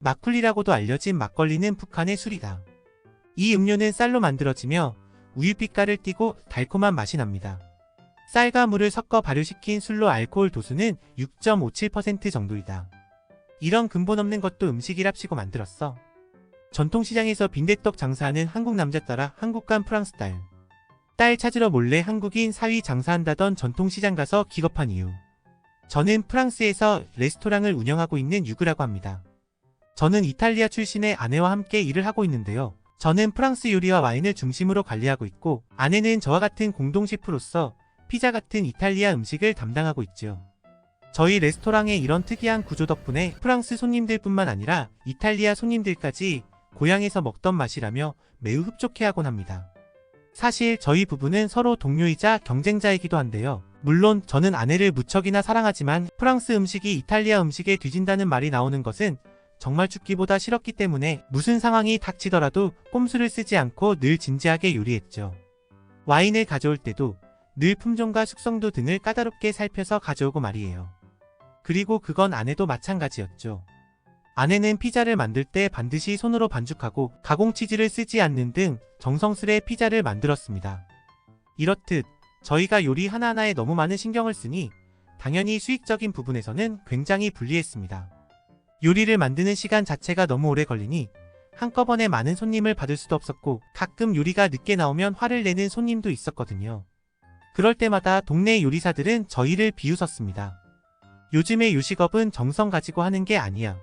마쿨리라고도 알려진 막걸리는 북한의 술이다. 이 음료는 쌀로 만들어지며 우유빛깔을 띠고 달콤한 맛이 납니다. 쌀과 물을 섞어 발효시킨 술로 알코올 도수는 6.57% 정도이다. 이런 근본 없는 것도 음식이랍시고 만들었어. 전통시장에서 빈대떡 장사하는 한국 남자 따라 한국 간 프랑스 딸. 딸 찾으러 몰래 한국인 사위 장사한다던 전통시장 가서 기겁한 이유. 저는 프랑스에서 레스토랑을 운영하고 있는 유그라고 합니다. 저는 이탈리아 출신의 아내와 함께 일을 하고 있는데요. 저는 프랑스 요리와 와인을 중심으로 관리하고 있고 아내는 저와 같은 공동셰프로서 피자 같은 이탈리아 음식을 담당하고 있죠. 저희 레스토랑의 이런 특이한 구조 덕분에 프랑스 손님들뿐만 아니라 이탈리아 손님들까지 고향에서 먹던 맛이라며 매우 흡족해하곤 합니다. 사실 저희 부부는 서로 동료이자 경쟁자이기도 한데요. 물론 저는 아내를 무척이나 사랑하지만 프랑스 음식이 이탈리아 음식에 뒤진다는 말이 나오는 것은 정말 죽기보다 싫었기 때문에 무슨 상황이 닥치더라도 꼼수를 쓰지 않고 늘 진지하게 요리했죠. 와인을 가져올 때도 늘 품종과 숙성도 등을 까다롭게 살펴서 가져오고 말이에요. 그리고 그건 아내도 마찬가지였죠. 아내는 피자를 만들 때 반드시 손으로 반죽하고 가공치즈를 쓰지 않는 등 정성스레 피자를 만들었습니다. 이렇듯 저희가 요리 하나하나에 너무 많은 신경을 쓰니 당연히 수익적인 부분에서는 굉장히 불리했습니다. 요리를 만드는 시간 자체가 너무 오래 걸리니 한꺼번에 많은 손님을 받을 수도 없었고 가끔 요리가 늦게 나오면 화를 내는 손님도 있었거든요. 그럴 때마다 동네 요리사들은 저희를 비웃었습니다. 요즘의 요식업은 정성 가지고 하는 게 아니야.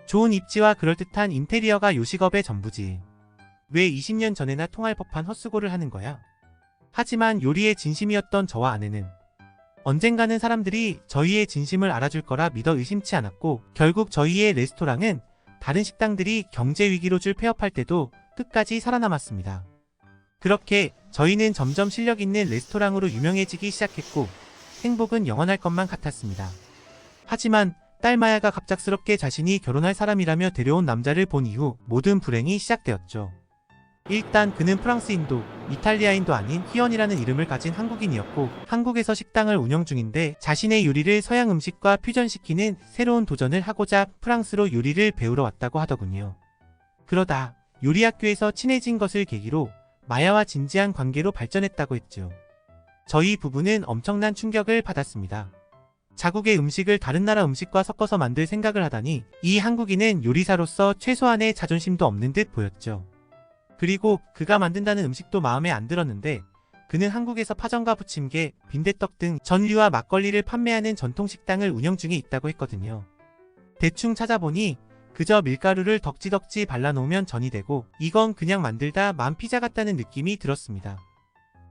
좋은 입지와 그럴듯한 인테리어가 요식업의 전부지. 왜 20년 전에나 통할 법한 헛수고를 하는 거야? 하지만 요리에 진심이었던 저와 아내는 언젠가는 사람들이 저희의 진심을 알아줄 거라 믿어 의심치 않았고 결국 저희의 레스토랑은 다른 식당들이 경제 위기로 줄 폐업할 때도 끝까지 살아남았습니다. 그렇게 저희는 점점 실력 있는 레스토랑으로 유명해지기 시작했고 행복은 영원할 것만 같았습니다. 하지만 딸 마야가 갑작스럽게 자신이 결혼할 사람이라며 데려온 남자를 본 이후 모든 불행이 시작되었죠. 일단 그는 프랑스인도 이탈리아인도 아닌 희연이라는 이름을 가진 한국인이었고 한국에서 식당을 운영 중인데 자신의 요리를 서양 음식과 퓨전시키는 새로운 도전을 하고자 프랑스로 요리를 배우러 왔다고 하더군요. 그러다 요리학교에서 친해진 것을 계기로 마야와 진지한 관계로 발전했다고 했죠. 저희 부부는 엄청난 충격을 받았습니다. 자국의 음식을 다른 나라 음식과 섞어서 만들 생각을 하다니 이 한국인은 요리사로서 최소한의 자존심도 없는 듯 보였죠. 그리고 그가 만든다는 음식도 마음에 안 들었는데 그는 한국에서 파전과 부침개, 빈대떡 등 전류와 막걸리를 판매하는 전통식당을 운영 중에 있다고 했거든요. 대충 찾아보니 그저 밀가루를 덕지덕지 발라놓으면 전이 되고 이건 그냥 만들다 만 피자 같다는 느낌이 들었습니다.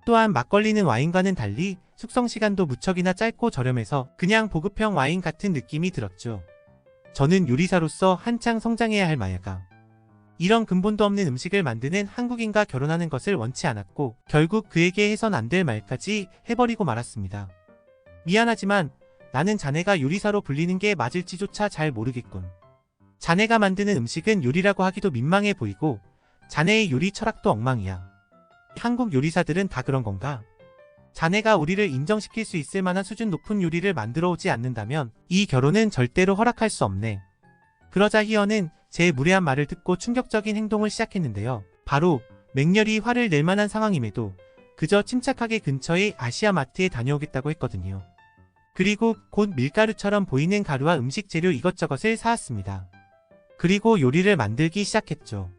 또한 막걸리는 와인과는 달리 숙성시간도 무척이나 짧고 저렴해서 그냥 보급형 와인 같은 느낌이 들었죠. 저는 요리사로서 한창 성장해야 할 마야가 이런 근본도 없는 음식을 만드는 한국인과 결혼하는 것을 원치 않았고 결국 그에게 해선 안 될 말까지 해버리고 말았습니다. 미안하지만 나는 자네가 요리사로 불리는 게 맞을지조차 잘 모르겠군. 자네가 만드는 음식은 요리라고 하기도 민망해 보이고 자네의 요리 철학도 엉망이야. 한국 요리사들은 다 그런 건가? 자네가 우리를 인정시킬 수 있을 만한 수준 높은 요리를 만들어 오지 않는다면 이 결혼은 절대로 허락할 수 없네. 그러자 희연은 제 무례한 말을 듣고 충격적인 행동을 시작했는데요. 바로 맹렬히 화를 낼 만한 상황임에도 그저 침착하게 근처의 아시아마트에 다녀오겠다고 했거든요. 그리고 곧 밀가루처럼 보이는 가루와 음식 재료 이것저것을 사왔습니다. 그리고 요리를 만들기 시작했죠.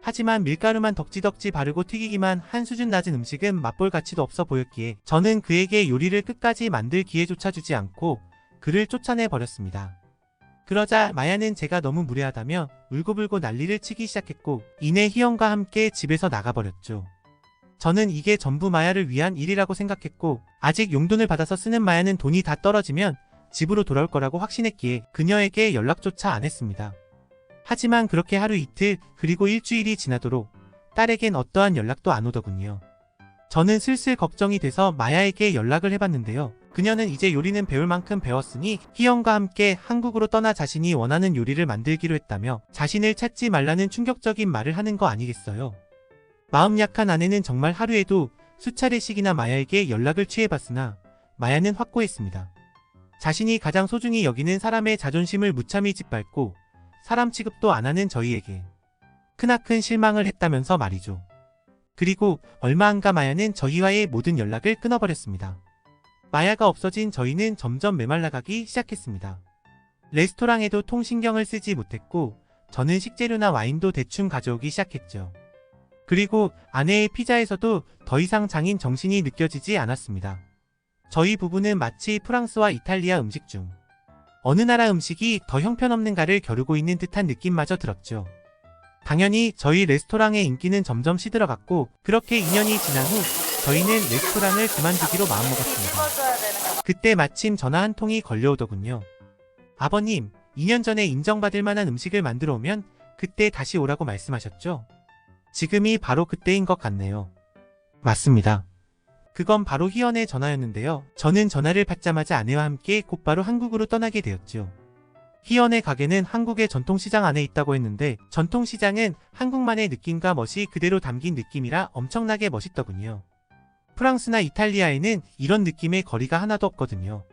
하지만 밀가루만 덕지덕지 바르고 튀기기만 한 수준 낮은 음식은 맛볼 가치도 없어 보였기에 저는 그에게 요리를 끝까지 만들 기회조차 주지 않고 그를 쫓아내 버렸습니다. 그러자 마야는 제가 너무 무례하다며 울고불고 난리를 치기 시작했고 이내 희연과 함께 집에서 나가버렸죠. 저는 이게 전부 마야를 위한 일이라고 생각했고 아직 용돈을 받아서 쓰는 마야는 돈이 다 떨어지면 집으로 돌아올 거라고 확신했기에 그녀에게 연락조차 안 했습니다. 하지만 그렇게 하루 이틀 그리고 일주일이 지나도록 딸에겐 어떠한 연락도 안 오더군요. 저는 슬슬 걱정이 돼서 마야에게 연락을 해봤는데요. 그녀는 이제 요리는 배울 만큼 배웠으니 희연과 함께 한국으로 떠나 자신이 원하는 요리를 만들기로 했다며 자신을 찾지 말라는 충격적인 말을 하는 거 아니겠어요. 마음 약한 아내는 정말 하루에도 수차례씩이나 마야에게 연락을 취해봤으나 마야는 확고했습니다. 자신이 가장 소중히 여기는 사람의 자존심을 무참히 짓밟고 사람 취급도 안 하는 저희에게 크나큰 실망을 했다면서 말이죠. 그리고 얼마 안가 마야는 저희와의 모든 연락을 끊어버렸습니다. 마야가 없어진 저희는 점점 메말라가기 시작했습니다. 레스토랑에도 통신경을 쓰지 못했고 저는 식재료나 와인도 대충 가져오기 시작했죠. 그리고 아내의 피자에서도 더 이상 장인 정신이 느껴지지 않았습니다. 저희 부부는 마치 프랑스와 이탈리아 음식 중 어느 나라 음식이 더 형편없는가를 겨루고 있는 듯한 느낌마저 들었죠. 당연히 저희 레스토랑의 인기는 점점 시들어갔고 그렇게 2년이 지난 후 저희는 레스토랑을 그만두기로 마음먹었습니다. 그때 마침 전화 한 통이 걸려오더군요. 아버님, 2년 전에 인정받을 만한 음식을 만들어 오면 그때 다시 오라고 말씀하셨죠? 지금이 바로 그때인 것 같네요. 맞습니다. 그건 바로 희연의 전화였는데요. 저는 전화를 받자마자 아내와 함께 곧바로 한국으로 떠나게 되었죠. 희연의 가게는 한국의 전통시장 안에 있다고 했는데 전통시장은 한국만의 느낌과 멋이 그대로 담긴 느낌이라 엄청나게 멋있더군요. 프랑스나 이탈리아에는 이런 느낌의 거리가 하나도 없거든요.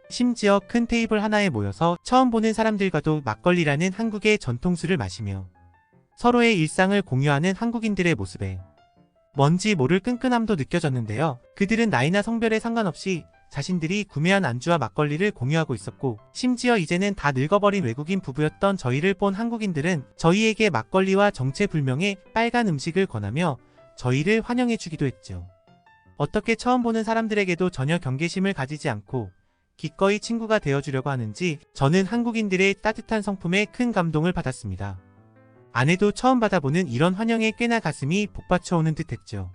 심지어 큰 테이블 하나에 모여서 처음 보는 사람들과도 막걸리라는 한국의 전통술을 마시며 서로의 일상을 공유하는 한국인들의 모습에 뭔지 모를 끈끈함도 느껴졌는데요. 그들은 나이나 성별에 상관없이 자신들이 구매한 안주와 막걸리를 공유하고 있었고 심지어 이제는 다 늙어버린 외국인 부부였던 저희를 본 한국인들은 저희에게 막걸리와 정체불명의 빨간 음식을 권하며 저희를 환영해주기도 했죠. 어떻게 처음 보는 사람들에게도 전혀 경계심을 가지지 않고 기꺼이 친구가 되어주려고 하는지 저는 한국인들의 따뜻한 성품에 큰 감동을 받았습니다. 아내도 처음 받아보는 이런 환영에 꽤나 가슴이 복받쳐오는 듯했죠.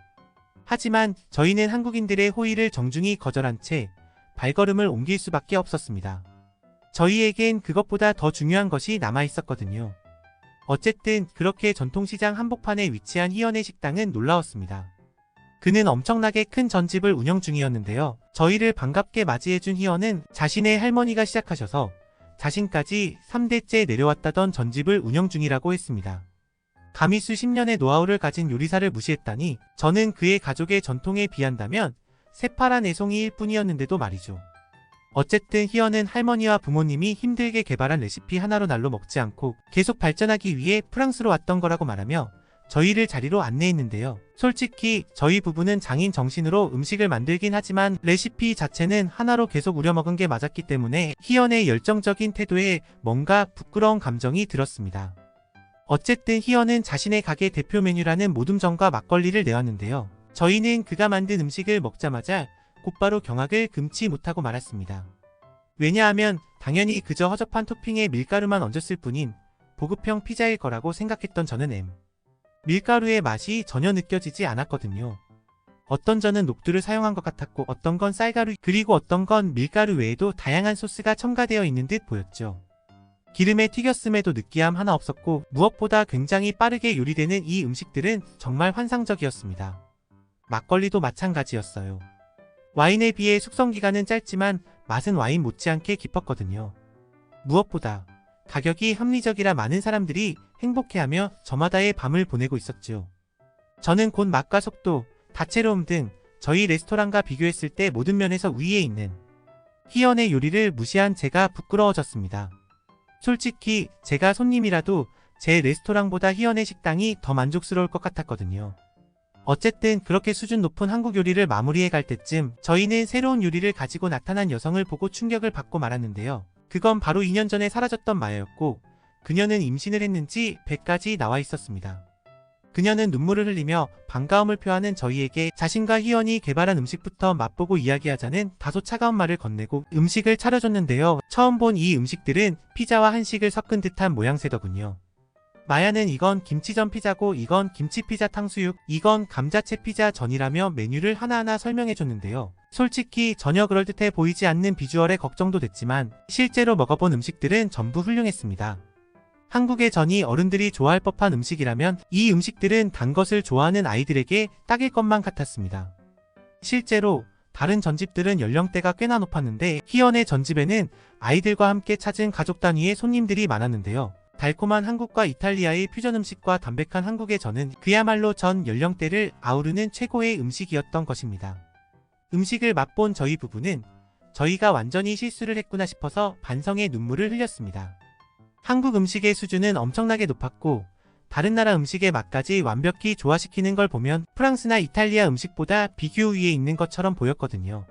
하지만 저희는 한국인들의 호의를 정중히 거절한 채 발걸음을 옮길 수밖에 없었습니다. 저희에겐 그것보다 더 중요한 것이 남아있었거든요. 어쨌든 그렇게 전통시장 한복판에 위치한 희연의 식당은 놀라웠습니다. 그는 엄청나게 큰 전집을 운영 중이었는데요. 저희를 반갑게 맞이해준 희연은 자신의 할머니가 시작하셔서 자신까지 3대째 내려왔다던 전집을 운영 중이라고 했습니다. 감히 수십 년의 노하우를 가진 요리사를 무시했다니 저는 그의 가족의 전통에 비한다면 새파란 애송이일 뿐이었는데도 말이죠. 어쨌든 희연은 할머니와 부모님이 힘들게 개발한 레시피 하나로 날로 먹지 않고 계속 발전하기 위해 프랑스로 왔던 거라고 말하며 저희를 자리로 안내했는데요. 솔직히 저희 부부는 장인 정신으로 음식을 만들긴 하지만 레시피 자체는 하나로 계속 우려먹은 게 맞았기 때문에 희연의 열정적인 태도에 뭔가 부끄러운 감정이 들었습니다. 어쨌든 희연은 자신의 가게 대표 메뉴라는 모둠전과 막걸리를 내왔는데요. 저희는 그가 만든 음식을 먹자마자 곧바로 경악을 금치 못하고 말았습니다. 왜냐하면 당연히 그저 허접한 토핑에 밀가루만 얹었을 뿐인 보급형 피자일 거라고 생각했던 저는 밀가루의 맛이 전혀 느껴지지 않았거든요. 어떤 전은 녹두를 사용한 것 같았고 어떤 건 쌀가루 그리고 어떤 건 밀가루 외에도 다양한 소스가 첨가되어 있는 듯 보였죠. 기름에 튀겼음에도 느끼함 하나 없었고 무엇보다 굉장히 빠르게 요리되는 이 음식들은 정말 환상적이었습니다. 막걸리도 마찬가지였어요. 와인에 비해 숙성기간은 짧지만 맛은 와인 못지않게 깊었거든요. 무엇보다 가격이 합리적이라 많은 사람들이 행복해하며 저마다의 밤을 보내고 있었죠. 저는 곧 맛과 속도, 다채로움 등 저희 레스토랑과 비교했을 때 모든 면에서 위에 있는 희연의 요리를 무시한 제가 부끄러워졌습니다. 솔직히 제가 손님이라도 제 레스토랑보다 희연의 식당이 더 만족스러울 것 같았거든요. 어쨌든 그렇게 수준 높은 한국 요리를 마무리해 갈 때쯤 저희는 새로운 요리를 가지고 나타난 여성을 보고 충격을 받고 말았는데요. 그건 바로 2년 전에 사라졌던 마야였고 그녀는 임신을 했는지 배까지 나와 있었습니다. 그녀는 눈물을 흘리며 반가움을 표하는 저희에게 자신과 희연이 개발한 음식부터 맛보고 이야기하자는 다소 차가운 말을 건네고 음식을 차려줬는데요. 처음 본 이 음식들은 피자와 한식을 섞은 듯한 모양새더군요. 마야는 이건 김치전 피자고 이건 김치피자 탕수육, 이건 감자채 피자 전이라며 메뉴를 하나하나 설명해줬는데요. 솔직히 전혀 그럴듯해 보이지 않는 비주얼에 걱정도 됐지만 실제로 먹어본 음식들은 전부 훌륭했습니다. 한국의 전이 어른들이 좋아할 법한 음식이라면 이 음식들은 단 것을 좋아하는 아이들에게 딱일 것만 같았습니다. 실제로 다른 전집들은 연령대가 꽤나 높았는데 희연의 전집에는 아이들과 함께 찾은 가족 단위의 손님들이 많았는데요. 달콤한 한국과 이탈리아의 퓨전 음식과 담백한 한국의 전은 그야말로 전 연령대를 아우르는 최고의 음식이었던 것입니다. 음식을 맛본 저희 부부는 저희가 완전히 실수를 했구나 싶어서 반성의 눈물을 흘렸습니다. 한국 음식의 수준은 엄청나게 높았고 다른 나라 음식의 맛까지 완벽히 조화시키는 걸 보면 프랑스나 이탈리아 음식보다 비교 위에 있는 것처럼 보였거든요.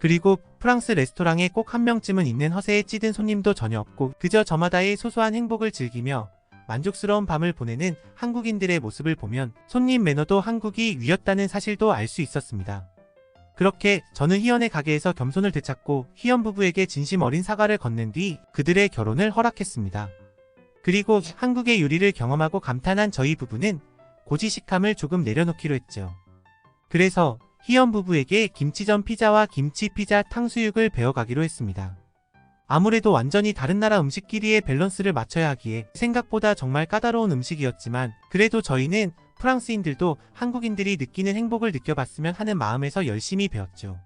그리고 프랑스 레스토랑에 꼭 한 명쯤은 있는 허세에 찌든 손님도 전혀 없고 그저 저마다의 소소한 행복을 즐기며 만족스러운 밤을 보내는 한국인들의 모습을 보면 손님 매너도 한국이 위였다는 사실도 알 수 있었습니다. 그렇게 저는 희연의 가게에서 겸손을 되찾고 희연 부부에게 진심 어린 사과를 건넨 뒤 그들의 결혼을 허락했습니다. 그리고 한국의 요리를 경험하고 감탄한 저희 부부는 고지식함을 조금 내려놓기로 했죠. 그래서 희연 부부에게 김치전 피자와 김치 피자 탕수육을 배워가기로 했습니다. 아무래도 완전히 다른 나라 음식끼리의 밸런스를 맞춰야 하기에 생각보다 정말 까다로운 음식이었지만 그래도 저희는 프랑스인들도 한국인들이 느끼는 행복을 느껴봤으면 하는 마음에서 열심히 배웠죠.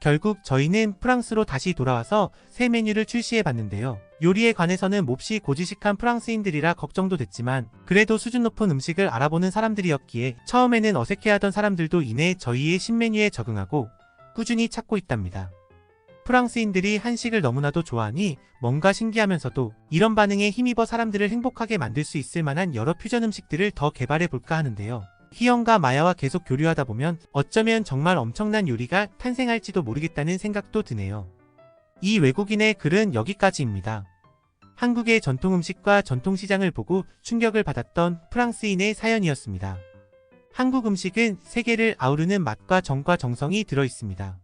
결국 저희는 프랑스로 다시 돌아와서 새 메뉴를 출시해봤는데요. 요리에 관해서는 몹시 고지식한 프랑스인들이라 걱정도 됐지만 그래도 수준 높은 음식을 알아보는 사람들이었기에 처음에는 어색해하던 사람들도 이내 저희의 신메뉴에 적응하고 꾸준히 찾고 있답니다. 프랑스인들이 한식을 너무나도 좋아하니 뭔가 신기하면서도 이런 반응에 힘입어 사람들을 행복하게 만들 수 있을 만한 여러 퓨전 음식들을 더 개발해볼까 하는데요. 희연과 마야와 계속 교류하다 보면 어쩌면 정말 엄청난 요리가 탄생할지도 모르겠다는 생각도 드네요. 이 외국인의 글은 여기까지입니다. 한국의 전통 음식과 전통 시장을 보고 충격을 받았던 프랑스인의 사연이었습니다. 한국 음식은 세계를 아우르는 맛과 정과 정성이 들어 있습니다.